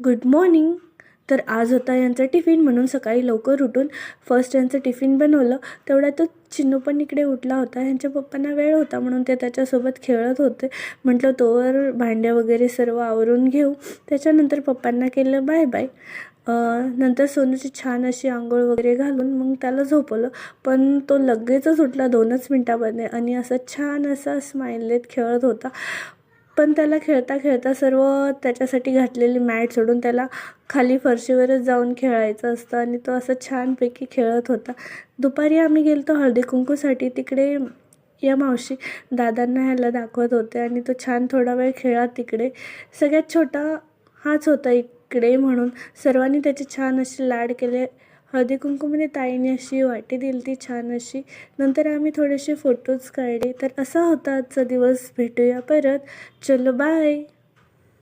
Good morning. तर आज होता यांचा टिफिन, म्हणून सकाळी लवकर उठून फर्स्ट यांचं टिफिन बनवलं. तेवढ्यातच चिन्नू पण इकडे उठला होता. ह्यांच्या पप्पांना वेळ होता म्हणून ते त्याच्यासोबत खेळत होते. म्हटलं तोवर भांड्या वगैरे सर्व आवरून घेऊ. त्याच्यानंतर पप्पांना केलं बाय बाय. नंतर सोनूची छान अशी आंघोळ वगैरे घालून मग त्याला झोपवलं. पण तो लगेचच उठला 2च मिनटामध्ये आणि असं छान असा स्माईल देत खेळत होता. पण त्याला खेळता खेळता सर्व त्याच्यासाठी घातलेली मॅट सोडून त्याला खाली फरशीवरच जाऊन खेळायचं असतं आणि तो असं छानपैकी खेळत होता. दुपारी आम्ही गेलो हळदी कुंकूसाठी. तिकडे या मावशी दादांना ह्याला दाखवत होते आणि तो छान थोडा वेळ खेळा तिकडे. सगळ्यात छोटा हाच होता इकडे म्हणून सर्वांनी त्याचे छान असे लाड केले. हळदी कुंकूमध्ये ताईने अशी वाटी दिली ती छान अशी. नंतर आम्ही थोडेसे फोटोज काढले. तर असा होता आजचा दिवस. भेटूया परत. चलो बाय.